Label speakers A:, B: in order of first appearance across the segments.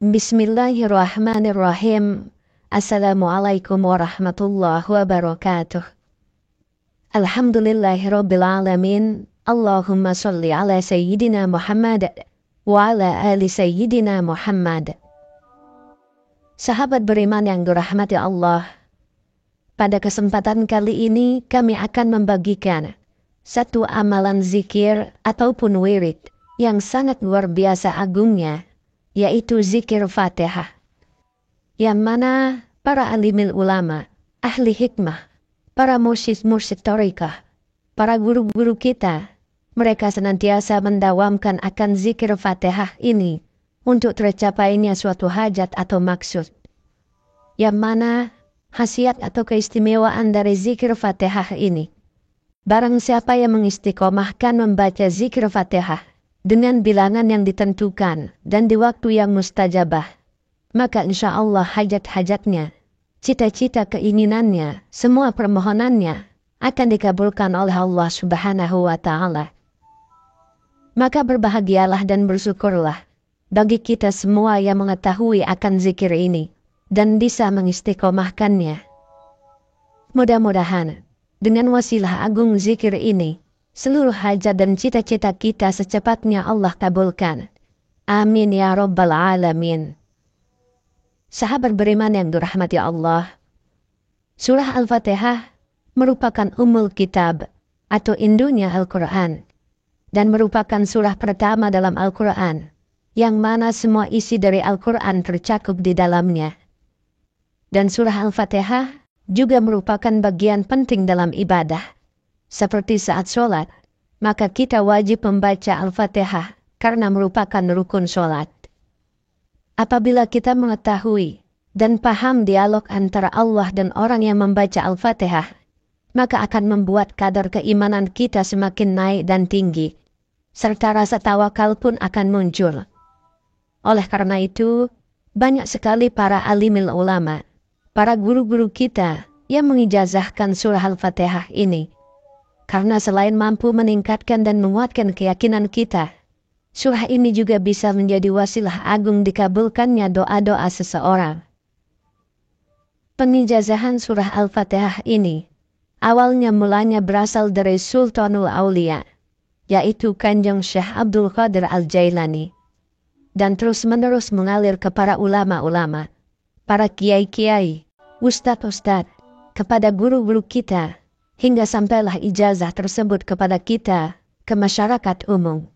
A: Bismillahirrahmanirrahim. Assalamualaikum warahmatullahi wabarakatuh. Alhamdulillahirabbil alamin. Allahumma sholli ala sayyidina Muhammad wa ala ali sayyidina Muhammad. Sahabat beriman yang dirahmati Allah, pada kesempatan kali ini kami akan membagikan satu amalan zikir ataupun wirid yang sangat luar biasa agungnya, yaitu zikir Fatihah, yang mana para alimil ulama, ahli hikmah, para mursyid thariqah, para guru-guru kita, mereka senantiasa mendawamkan akan zikir Fatihah ini untuk tercapainya suatu hajat atau maksud, yang mana khasiat atau keistimewaan dari zikir Fatihah ini, barang siapa yang mengistiqomahkan membaca zikir Fatihah dengan bilangan yang ditentukan dan di waktu yang mustajabah, maka insya Allah hajat-hajatnya, cita-cita keinginannya, semua permohonannya akan dikabulkan oleh Allah Subhanahu wa Ta'ala. Maka berbahagialah dan bersyukurlah bagi kita semua yang mengetahui akan zikir ini dan bisa mengistiqomahkannya. Mudah-mudahan dengan wasilah agung zikir ini, seluruh hajat dan cita-cita kita secepatnya Allah kabulkan. Amin ya rabbal alamin. Sahabat beriman yang dirahmati Allah, surah Al-Fatihah merupakan ummul kitab atau induknya Al-Quran, dan merupakan surah pertama dalam Al-Quran, yang mana semua isi dari Al-Quran tercakup di dalamnya. Dan surah Al-Fatihah juga merupakan bagian penting dalam ibadah. Seperti saat sholat, maka kita wajib membaca Al-Fatihah karena merupakan rukun sholat. Apabila kita mengetahui dan paham dialog antara Allah dan orang yang membaca Al-Fatihah, maka akan membuat kadar keimanan kita semakin naik dan tinggi, serta rasa tawakal pun akan muncul. Oleh karena itu, banyak sekali para alimil ulama, para guru-guru kita yang mengijazahkan surah Al-Fatihah ini, karena selain mampu meningkatkan dan menguatkan keyakinan kita, surah ini juga bisa menjadi wasilah agung dikabulkannya doa-doa seseorang. Pengijazahan surah Al-Fatihah ini awalnya mulanya berasal dari Sultanul Aulia, yaitu Kanjeng Syekh Abdul Qadir Al-Jailani, dan terus-menerus mengalir ke para ulama-ulama, para kiai-kiai, ustadz-ustadz, kepada guru-guru kita, hingga sampailah ijazah tersebut kepada kita, ke masyarakat umum.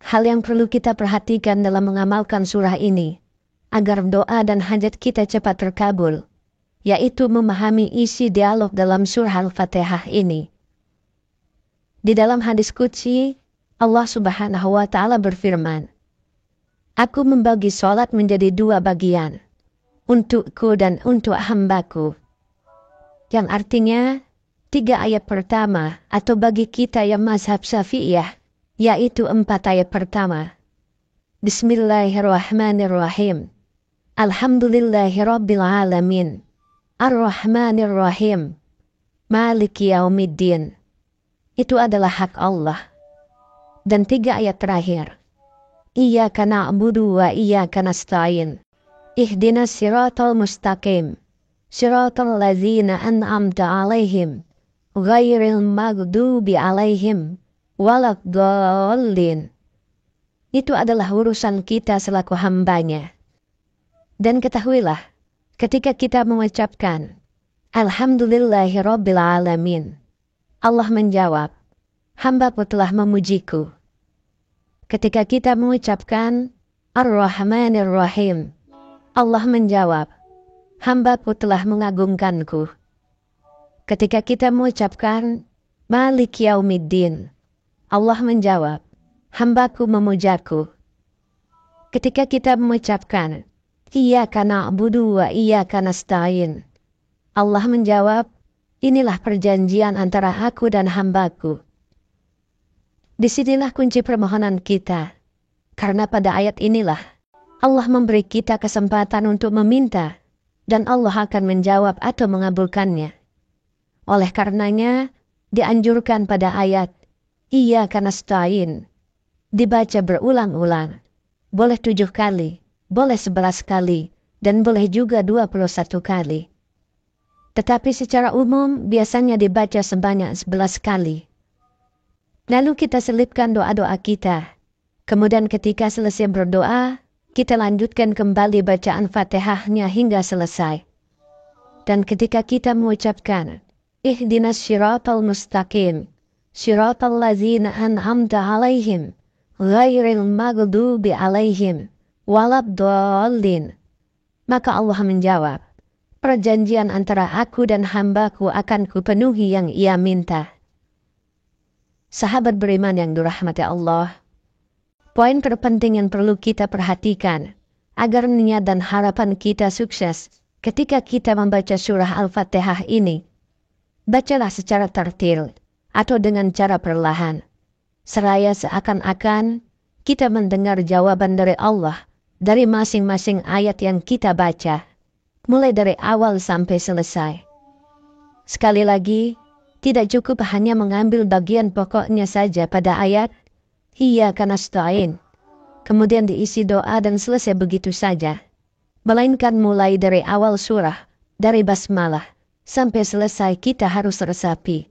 A: Hal yang perlu kita perhatikan dalam mengamalkan surah ini, agar doa dan hajat kita cepat terkabul, yaitu memahami isi dialog dalam surah Al-Fatihah ini. Di dalam hadis qudsi, Allah Subhanahu wa Ta'ala berfirman, "Aku membagi sholat menjadi dua bagian, untukku dan untuk hambaku." Yang artinya, 3 ayat pertama atau bagi kita yang mazhab Syafi'iyah, yaitu 4 ayat pertama. Bismillahirrahmanirrahim. Alhamdulillahirabbil alamin. Ar-Rahmanir-Rahim. Maliki yaumiddin. Itu adalah hak Allah. Dan 3 ayat terakhir. Iyyaka na'budu wa iyyaka nasta'in. Ihdinas siratal mustaqim. Siratal ladzina an'amta 'alaihim. Ghairil maghdubi 'alaihim waladdallin. Itu adalah urusan kita selaku hambanya. Dan ketahuilah, ketika kita mengucapkan Alhamdulillahirabbil alamin, Allah menjawab, "Hamba-Ku telah memujiku." Ketika kita mengucapkan Ar-Rahmanir-Rahim, Allah menjawab, "Hamba-Ku telah mengagungkanku." Ketika kita mengucapkan Maliki yaumiddin, Allah menjawab, "Hamba-Ku memujaku." Ketika kita mengucapkan Iyyaka na'budu wa iyyaka nasta'in, Allah menjawab, "Inilah perjanjian antara aku dan hamba-Ku." Disinilah kunci permohonan kita, karena pada ayat inilah Allah memberi kita kesempatan untuk meminta, dan Allah akan menjawab atau mengabulkannya. Oleh karenanya, dianjurkan pada ayat Iyyaka nasta'in dibaca berulang-ulang, boleh 7 kali, boleh 11 kali, dan boleh juga 21 kali. Tetapi secara umum biasanya dibaca sebanyak 11 kali. Lalu kita selipkan doa-doa kita. Kemudian ketika selesai berdoa, kita lanjutkan kembali bacaan Fatihahnya hingga selesai. Dan ketika kita mengucapkan, Ihdinas syiratal mustaqim, syiratal ladzina an'amta alaihim, ghairil maghdubi alaihim, waladdallin. Maka Allah menjawab, perjanjian antara aku dan hambaku akan kupenuhi yang ia minta. Sahabat beriman yang dirahmati Allah, poin terpenting yang perlu kita perhatikan agar niat dan harapan kita sukses ketika kita membaca surah Al-Fatihah ini. Bacalah secara tertil atau dengan cara perlahan, seraya seakan-akan kita mendengar jawaban dari Allah dari masing-masing ayat yang kita baca, mulai dari awal sampai selesai. Sekali lagi, tidak cukup hanya mengambil bagian pokoknya saja pada ayat Iyyaka nasta'in, kemudian diisi doa dan selesai begitu saja. Melainkan mulai dari awal surah, dari basmalah, sampai selesai kita harus resapi.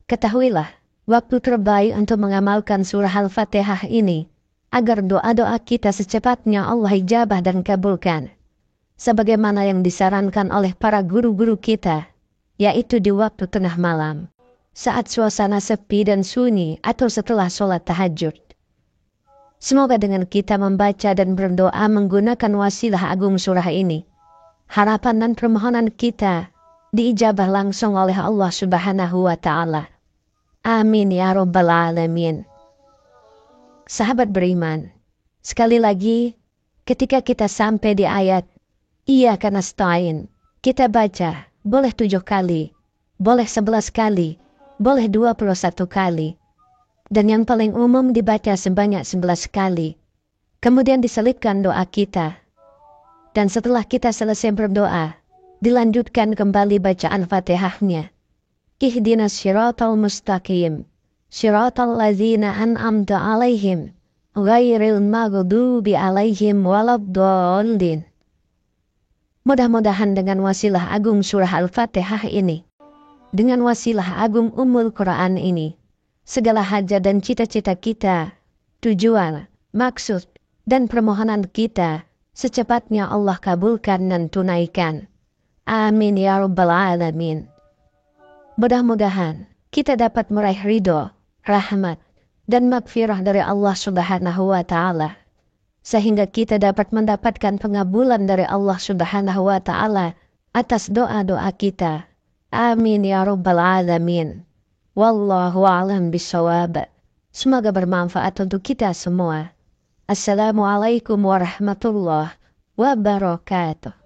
A: Ketahuilah, waktu terbaik untuk mengamalkan surah Al-Fatihah ini, agar doa-doa kita secepatnya Allah ijabah dan kabulkan. Sebagaimana yang disarankan oleh para guru-guru kita, yaitu di waktu tengah malam, saat suasana sepi dan sunyi atau setelah sholat tahajud. Semoga dengan kita membaca dan berdoa menggunakan wasilah agung surah ini, harapan dan permohonan kita diijabah langsung oleh Allah Subhanahu wa Ta'ala. Amin ya Rabbal Alamin. Sahabat beriman, sekali lagi, ketika kita sampai di ayat Iyyaka nasta'in, kita baca boleh 7 kali, boleh 11 kali, boleh 21 kali, dan yang paling umum dibaca sebanyak 11 kali. Kemudian diselipkan doa kita. Dan setelah kita selesai berdoa, dilanjutkan kembali bacaan Fatihahnya. Ihdinas syiratal mustaqim, syiratal ladzina an'amta alaihim, ghairil maghdubi alaihim waladdallin. Mudah-mudahan dengan wasilah agung surah Al-Fatihah ini, dengan wasilah agung Ummul Quran ini, segala hajat dan cita-cita kita, tujuan, maksud, dan permohonan kita secepatnya Allah kabulkan dan tunaikan. Amin ya Rabbal Alamin. Mudah-mudahan kita dapat meraih ridho, rahmat, dan maghfirah dari Allah Subhanahu wa Ta'ala, sehingga kita dapat mendapatkan pengabulan dari Allah Subhanahu wa Ta'ala atas doa-doa kita. Amin ya Rabbal Alamin. Wallahu a'lam bishawab. Semoga bermanfaat untuk kita semua. Assalamualaikum warahmatullahi wabarakatuh.